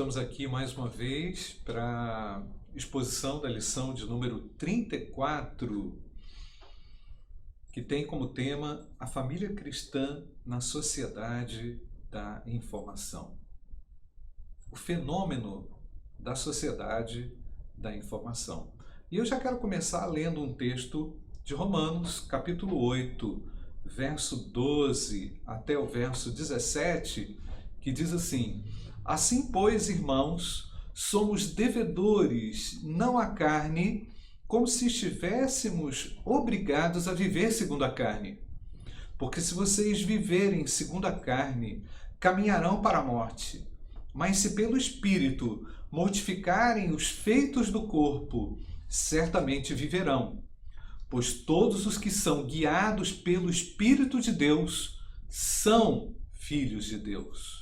Estamos aqui mais uma vez para exposição da lição de número 34, que tem como tema a família cristã na sociedade da informação. O fenômeno da sociedade da informação. E eu já quero começar lendo um texto de Romanos, capítulo 8, verso 12 até o verso 17, que diz assim: Assim, pois, irmãos, somos devedores, não à carne, como se estivéssemos obrigados a viver segundo a carne. Porque se vocês viverem segundo a carne, caminharão para a morte. Mas se pelo Espírito mortificarem os feitos do corpo, certamente viverão. Pois todos os que são guiados pelo Espírito de Deus são filhos de Deus.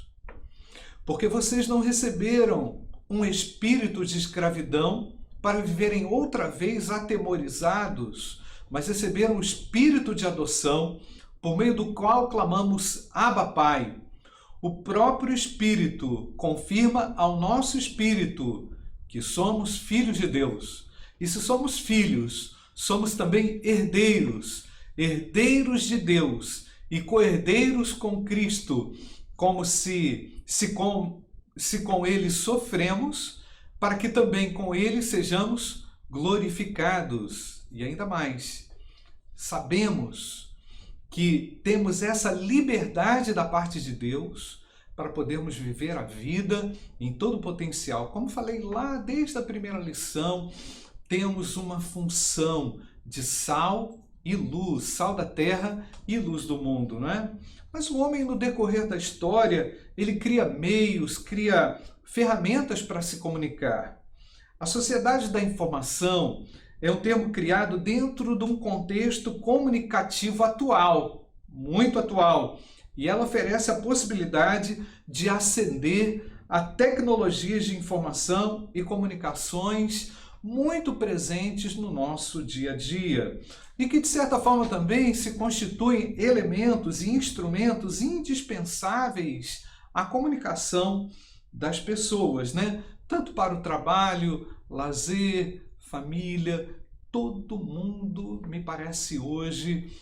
Porque vocês não receberam um espírito de escravidão para viverem outra vez atemorizados, mas receberam o espírito de adoção, por meio do qual clamamos Abba, Pai. O próprio Espírito confirma ao nosso espírito que somos filhos de Deus. E se somos filhos, somos também herdeiros, herdeiros de Deus e co-herdeiros com Cristo, como se com ele sofremos, para que também com ele sejamos glorificados. E ainda mais, sabemos que temos essa liberdade da parte de Deus para podermos viver a vida em todo o potencial. Como falei lá desde a primeira lição, temos uma função de sal e luz, sal da terra e luz do mundo, não é? Mas o homem, no decorrer da história, ele cria meios, cria ferramentas para se comunicar. A sociedade da informação é um termo criado dentro de um contexto comunicativo atual, muito atual, e ela oferece a possibilidade de ascender a tecnologias de informação e comunicações muito presentes no nosso dia a dia e que, de certa forma, também se constituem elementos e instrumentos indispensáveis à comunicação das pessoas, né? Tanto para o trabalho, lazer, família, todo mundo, me parece hoje,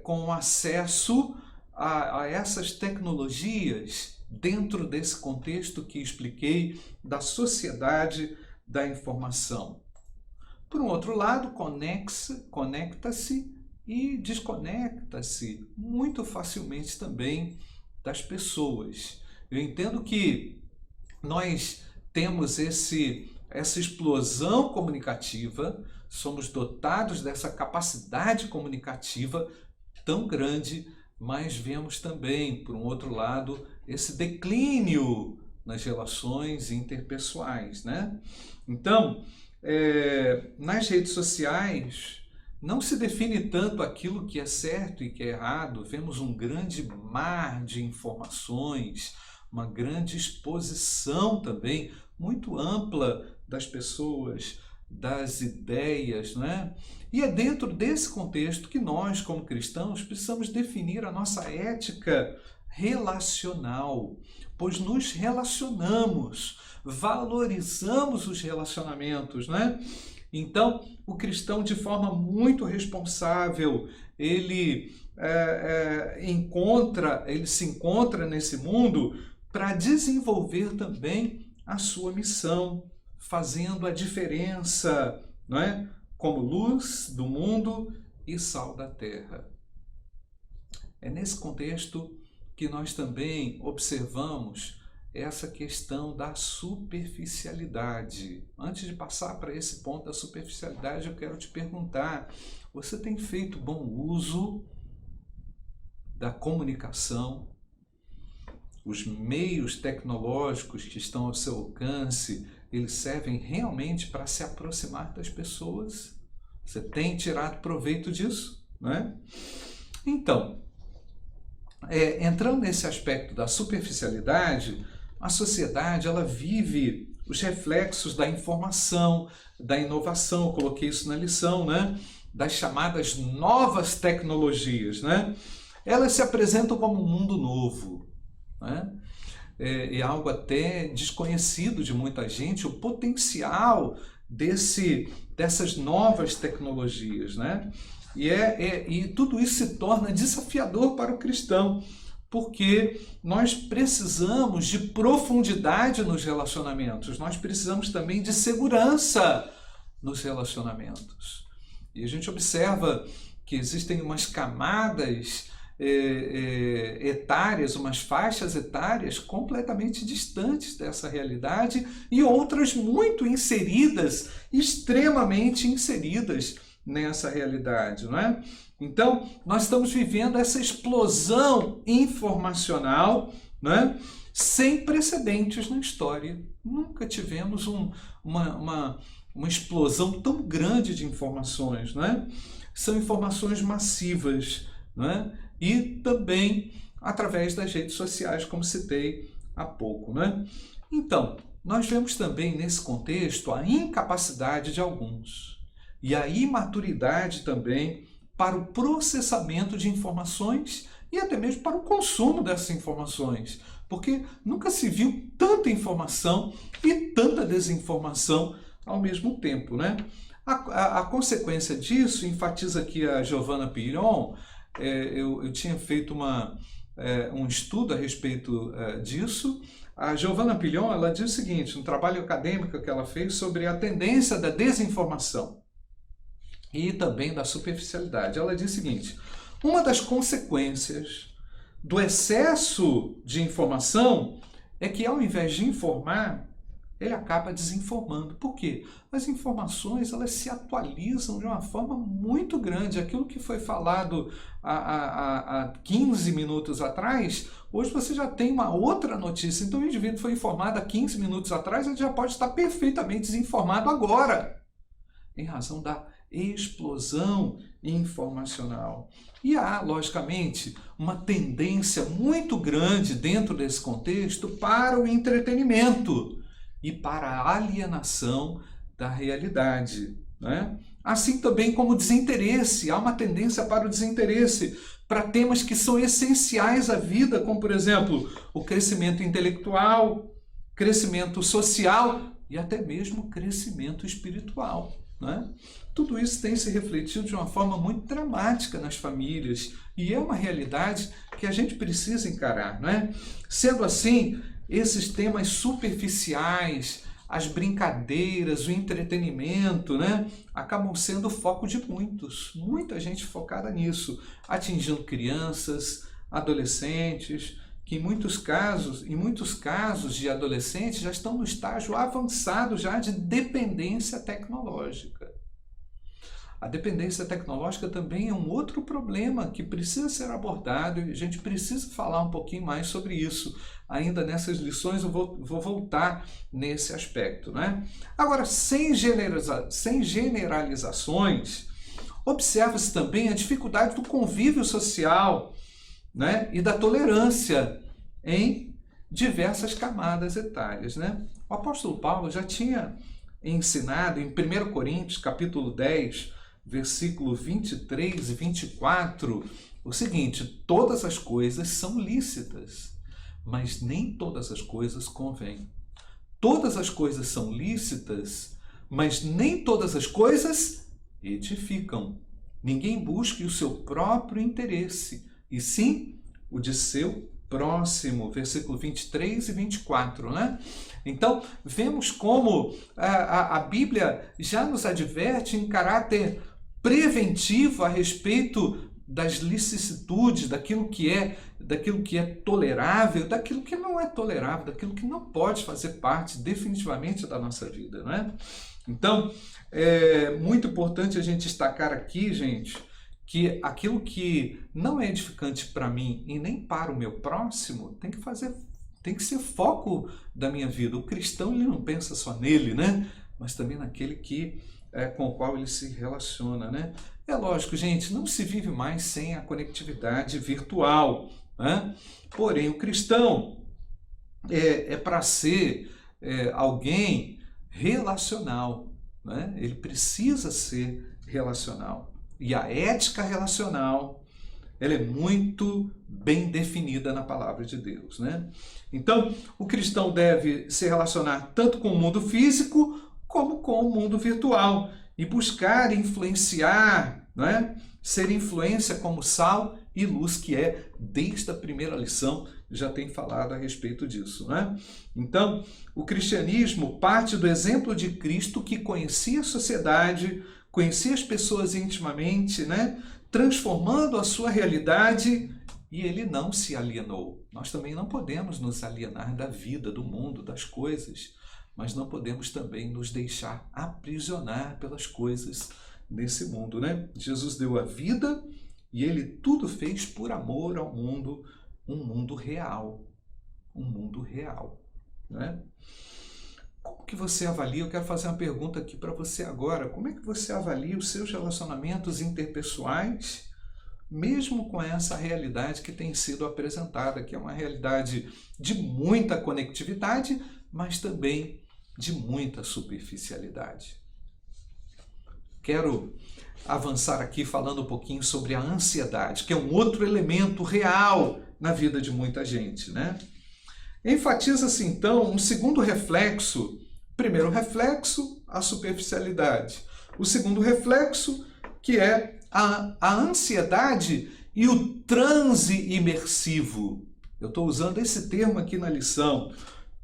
com acesso a essas tecnologias dentro desse contexto que expliquei da sociedade da informação. Por um outro lado, conecta-se e desconecta-se muito facilmente também das pessoas. Eu entendo que nós temos essa explosão comunicativa, somos dotados dessa capacidade comunicativa tão grande, mas vemos também, por um outro lado, esse declínio nas relações interpessoais, né? Então, nas redes sociais, não se define tanto aquilo que é certo e que é errado. Vemos um grande mar de informações, uma grande exposição também muito ampla das pessoas, das ideias, né? E é dentro desse contexto que nós, como cristãos, precisamos definir a nossa ética relacional, pois nos relacionamos, valorizamos os relacionamentos, né? Então, o cristão, de forma muito responsável, ele se encontra nesse mundo para desenvolver também a sua missão, fazendo a diferença, não é? Como luz do mundo e sal da terra. É nesse contexto que nós também observamos essa questão da superficialidade. Antes de passar para esse ponto da superficialidade, eu quero te perguntar: você tem feito bom uso da comunicação? Os meios tecnológicos que estão ao seu alcance, eles servem realmente para se aproximar das pessoas? Você tem tirado proveito disso, né? Então, entrando nesse aspecto da superficialidade, a sociedade ela vive os reflexos da informação, da inovação. Eu coloquei isso na lição, né? Das chamadas novas tecnologias, né? Elas se apresentam como um mundo novo, né? é algo até desconhecido de muita gente, o potencial dessas novas tecnologias, né? E tudo isso se torna desafiador para o cristão, porque nós precisamos de profundidade nos relacionamentos, nós precisamos também de segurança nos relacionamentos. E a gente observa que existem umas camadas etárias, umas faixas etárias completamente distantes dessa realidade e outras muito inseridas, extremamente inseridas nessa realidade, não é? Então, nós estamos vivendo essa explosão informacional, né, sem precedentes na história. Nunca tivemos uma explosão tão grande de informações, né? São informações massivas, né? E também através das redes sociais, como citei há pouco, né? Então, nós vemos também nesse contexto a incapacidade de alguns e a imaturidade também para o processamento de informações e até mesmo para o consumo dessas informações, porque nunca se viu tanta informação e tanta desinformação ao mesmo tempo, né? A consequência disso, enfatiza aqui a Giovanna Piron, eu tinha feito um estudo a respeito disso. A Giovanna Piron, ela diz o seguinte, um trabalho acadêmico que ela fez sobre a tendência da desinformação e também da superficialidade. Ela diz o seguinte, uma das consequências do excesso de informação é que, ao invés de informar, ele acaba desinformando. Por quê? As informações, elas se atualizam de uma forma muito grande. Aquilo que foi falado há 15 minutos atrás, hoje você já tem uma outra notícia. Então o indivíduo foi informado há 15 minutos atrás, ele já pode estar perfeitamente desinformado agora, em razão da explosão informacional. E há, logicamente, uma tendência muito grande dentro desse contexto para o entretenimento e para a alienação da realidade, né? Assim também como o desinteresse, há uma tendência para o desinteresse, para temas que são essenciais à vida, como, por exemplo, o crescimento intelectual, crescimento social e até mesmo crescimento espiritual, né? Tudo isso tem se refletido de uma forma muito dramática nas famílias e é uma realidade que a gente precisa encarar, né? Sendo assim, esses temas superficiais, as brincadeiras, o entretenimento, né, acabam sendo o foco de muitos. Muita gente focada nisso, atingindo crianças, adolescentes, que em muitos casos de adolescentes já estão no estágio avançado já de dependência tecnológica. A dependência tecnológica também é um outro problema que precisa ser abordado e a gente precisa falar um pouquinho mais sobre isso. Ainda nessas lições eu vou voltar nesse aspecto, né? Agora, sem generalizações, observa-se também a dificuldade do convívio social, né? E da tolerância em diversas camadas etárias, né? O apóstolo Paulo já tinha ensinado em 1 Coríntios, capítulo 10, versículo 23 e 24, o seguinte: todas as coisas são lícitas, mas nem todas as coisas convêm. Todas as coisas são lícitas, mas nem todas as coisas edificam. Ninguém busque o seu próprio interesse, e sim o de seu próximo. Versículo 23 e 24, né? Então, vemos como a Bíblia já nos adverte em caráter preventivo a respeito das licitudes, daquilo que é tolerável, daquilo que não é tolerável, daquilo que não pode fazer parte definitivamente da nossa vida, né? Então, é muito importante a gente destacar aqui, gente, que aquilo que não é edificante para mim e nem para o meu próximo tem que ser foco da minha vida. O cristão, ele não pensa só nele, né? Mas também naquele com o qual ele se relaciona, né? É lógico, gente, não se vive mais sem a conectividade virtual, né? Porém, o cristão é para ser alguém relacional, né? Ele precisa ser relacional. E a ética relacional ela é muito bem definida na palavra de Deus, né? Então, o cristão deve se relacionar tanto com o mundo físico como com o mundo virtual e buscar influenciar, né? Ser influência como sal e luz, que é, desde a primeira lição, já tem falado a respeito disso, né? Então, o cristianismo parte do exemplo de Cristo, que conhecia a sociedade, conhecia as pessoas intimamente, né? Transformando a sua realidade, e ele não se alienou. Nós também não podemos nos alienar da vida, do mundo, das coisas, mas não podemos também nos deixar aprisionar pelas coisas nesse mundo, né? Jesus deu a vida e ele tudo fez por amor ao mundo, um mundo real, né? Como que você avalia? Eu quero fazer uma pergunta aqui para você agora. Como é que você avalia os seus relacionamentos interpessoais, mesmo com essa realidade que tem sido apresentada, que é uma realidade de muita conectividade, mas também de muita superficialidade? Quero avançar aqui falando um pouquinho sobre a ansiedade, que é um outro elemento real na vida de muita gente, né? Enfatiza-se então um segundo reflexo. Primeiro reflexo, a superficialidade. O segundo reflexo, que é a ansiedade e o transe imersivo. Eu estou usando esse termo aqui na lição.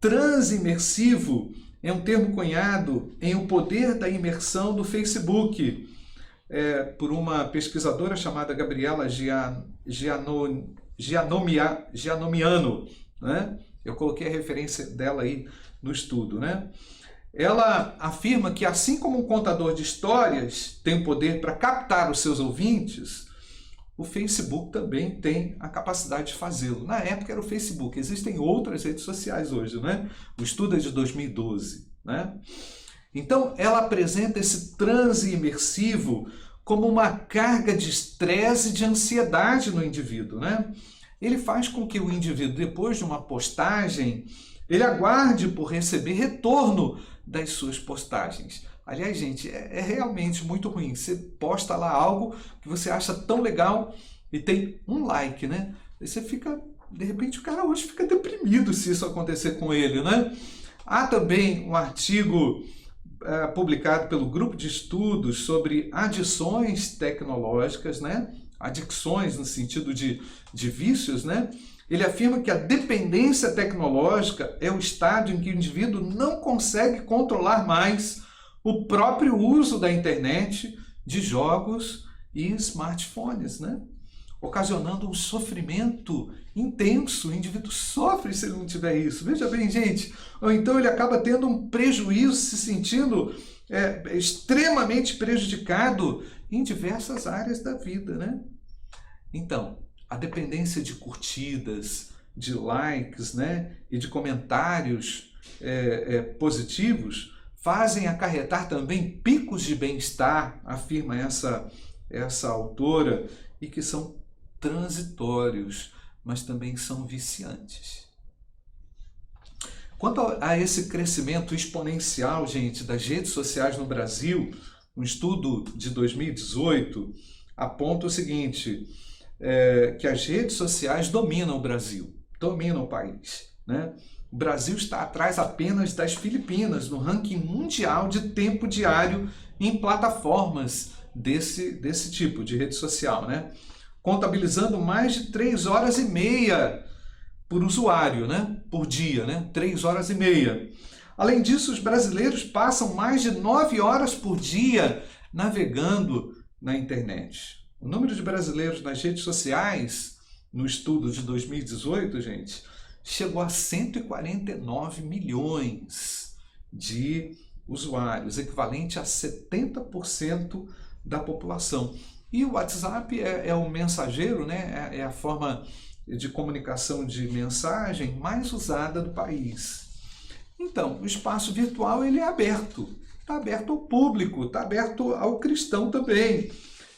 Transe imersivo é um termo cunhado em O Poder da Imersão do Facebook, por uma pesquisadora chamada Gabriela Giannomiano, né? Eu coloquei a referência dela aí no estudo, né? Ela afirma que, assim como um contador de histórias tem o poder para captar os seus ouvintes, o Facebook também tem a capacidade de fazê-lo. Na época era o Facebook, existem outras redes sociais hoje, né? O estudo é de 2012, né? Então, ela apresenta esse transe imersivo como uma carga de estresse e de ansiedade no indivíduo, né? Ele faz com que o indivíduo, depois de uma postagem, ele aguarde por receber retorno das suas postagens. Aliás, gente, é realmente muito ruim. Você posta lá algo que você acha tão legal e tem um like, né? Aí você fica, de repente, o cara hoje fica deprimido se isso acontecer com ele, né? Há também um artigo publicado pelo grupo de estudos sobre adições tecnológicas, né? Adicções no sentido de vícios, né? Ele afirma que a dependência tecnológica é o estádio em que o indivíduo não consegue controlar mais o próprio uso da internet, de jogos e smartphones, né? Ocasionando um sofrimento intenso. O indivíduo sofre se ele não tiver isso. Veja bem, gente. Ou então ele acaba tendo um prejuízo, se sentindo extremamente prejudicado em diversas áreas da vida, né? Então, a dependência de curtidas, de likes, né, e de comentários positivos fazem acarretar também picos de bem-estar, afirma essa autora, e que são transitórios, mas também são viciantes. Quanto a esse crescimento exponencial, gente, das redes sociais no Brasil, um estudo de 2018 aponta o seguinte, que as redes sociais dominam o Brasil, dominam o país, né? O Brasil está atrás apenas das Filipinas no ranking mundial de tempo diário em plataformas desse tipo de rede social, né? Contabilizando mais de 3 horas e meia por usuário, né? Por dia, né? 3 horas e meia. Além disso, os brasileiros passam mais de 9 horas por dia navegando na internet. O número de brasileiros nas redes sociais, no estudo de 2018, gente, chegou a 149 milhões de usuários, equivalente a 70% da população. E o WhatsApp é o mensageiro, né? É a forma de comunicação de mensagem mais usada do país. Então, o espaço virtual ele é aberto. Está aberto ao público, está aberto ao cristão também.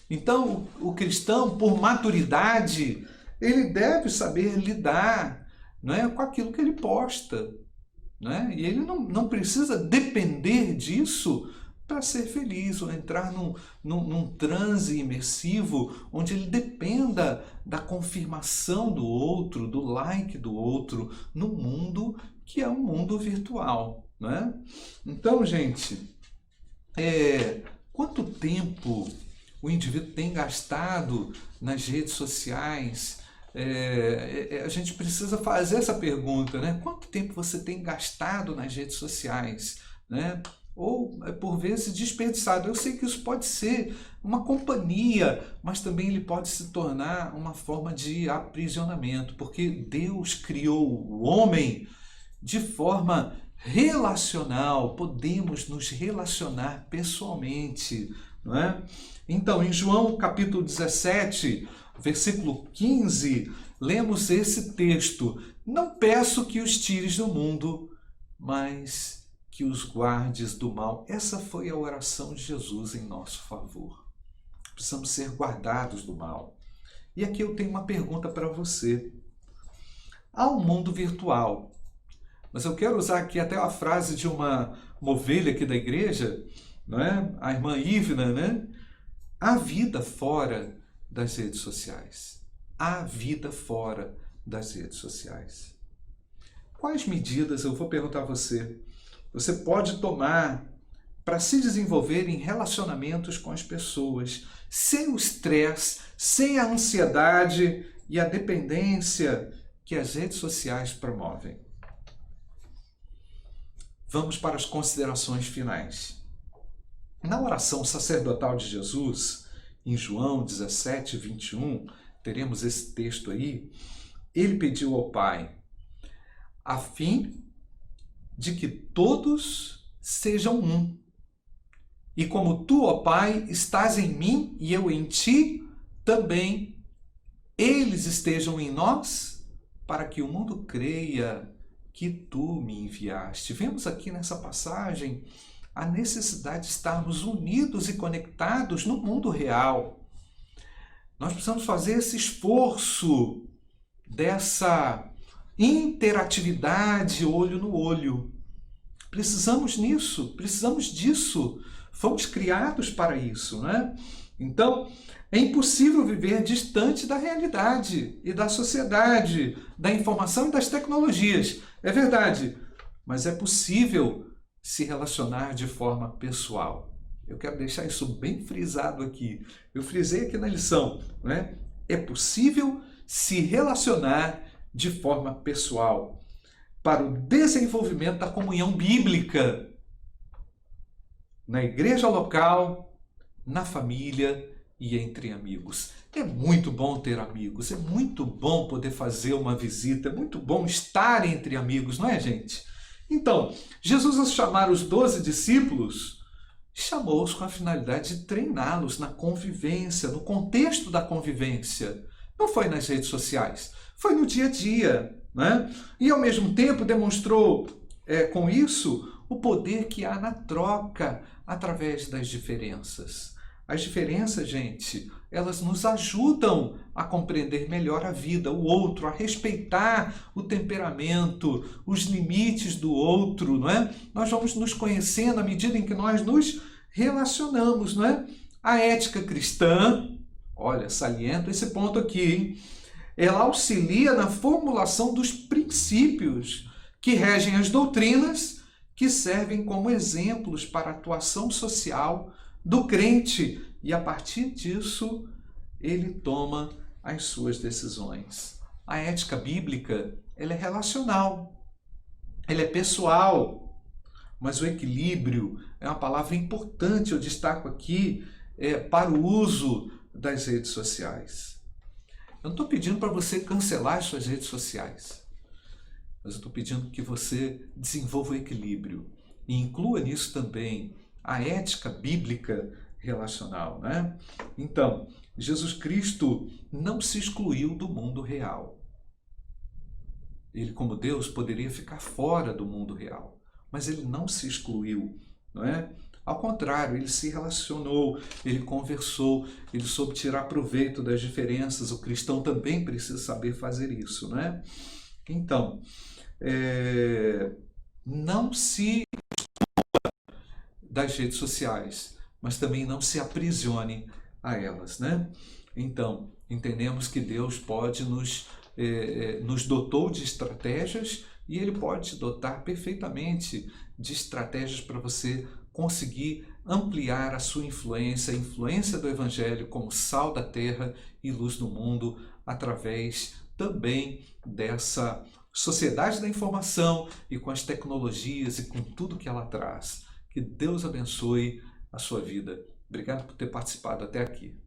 Então, o cristão, por maturidade, ele deve saber lidar, não é, com aquilo que ele posta. Não é? E ele não precisa depender disso para ser feliz, ou entrar num transe imersivo onde ele dependa da confirmação do outro, do like do outro, no mundo que é um mundo virtual, né? Então, gente, quanto tempo o indivíduo tem gastado nas redes sociais? A gente precisa fazer essa pergunta, né? Quanto tempo você tem gastado nas redes sociais, né? Ou, por vezes, desperdiçado. Eu sei que isso pode ser uma companhia, mas também ele pode se tornar uma forma de aprisionamento, porque Deus criou o homem de forma relacional, podemos nos relacionar pessoalmente, não é? Então, em João capítulo 17, versículo 15, lemos esse texto: não peço que os tires do mundo, mas que os guardes do mal. Essa foi a oração de Jesus em nosso favor. Precisamos ser guardados do mal. E aqui eu tenho uma pergunta para você. Há um mundo virtual, mas eu quero usar aqui até a frase de uma ovelha aqui da igreja, não é? A irmã Ivna, né? Há vida fora das redes sociais. Há vida fora das redes sociais. Quais medidas, eu vou perguntar a você pode tomar para se desenvolver em relacionamentos com as pessoas, sem o estresse, sem a ansiedade e a dependência que as redes sociais promovem? Vamos para as considerações finais. Na oração sacerdotal de Jesus, em João 17, 21, teremos esse texto aí, ele pediu ao Pai, a fim de que todos sejam um. E como tu, ó Pai, estás em mim e eu em ti, também eles estejam em nós, para que o mundo creia que tu me enviaste. Vemos aqui nessa passagem a necessidade de estarmos unidos e conectados no mundo real. Nós precisamos fazer esse esforço dessa interatividade olho no olho. Precisamos disso. Fomos criados para isso, né? Então, é impossível viver distante da realidade e da sociedade, da informação e das tecnologias. É verdade, mas é possível se relacionar de forma pessoal. Eu quero deixar isso bem frisado aqui. Eu frisei aqui na lição, né? É possível se relacionar de forma pessoal para o desenvolvimento da comunhão bíblica na igreja local, na família e entre amigos. É muito bom ter amigos, é muito bom poder fazer uma visita, é muito bom estar entre amigos, não é, gente? Então, Jesus, ao chamar os 12 discípulos, chamou-os com a finalidade de treiná-los na convivência, no contexto da convivência. Não foi nas redes sociais, foi no dia a dia, né? E ao mesmo tempo demonstrou com isso o poder que há na troca através das diferenças. As diferenças, gente, elas nos ajudam a compreender melhor a vida, o outro, a respeitar o temperamento, os limites do outro, não é? Nós vamos nos conhecendo à medida em que nós nos relacionamos, não é? A ética cristã, olha, saliento esse ponto aqui, hein? Ela auxilia na formulação dos princípios que regem as doutrinas que servem como exemplos para a atuação social do crente, e a partir disso ele toma as suas decisões. A ética bíblica, ela é relacional, ela é pessoal, mas o equilíbrio é uma palavra importante, eu destaco aqui, para o uso das redes sociais. Eu não estou pedindo para você cancelar as suas redes sociais, mas eu estou pedindo que você desenvolva o equilíbrio e inclua nisso também a ética bíblica relacional, né? Então, Jesus Cristo não se excluiu do mundo real. Ele, como Deus, poderia ficar fora do mundo real, mas ele não se excluiu, não é? Ao contrário, ele se relacionou, ele conversou, ele soube tirar proveito das diferenças. O cristão também precisa saber fazer isso, né? Então, não se das redes sociais, mas também não se aprisione a elas, né? Então, entendemos que Deus pode nos dotou de estratégias e Ele pode te dotar perfeitamente de estratégias para você conseguir ampliar a sua influência, a influência do Evangelho como sal da terra e luz do mundo, através também dessa sociedade da informação e com as tecnologias e com tudo que ela traz. Que Deus abençoe a sua vida. Obrigado por ter participado até aqui.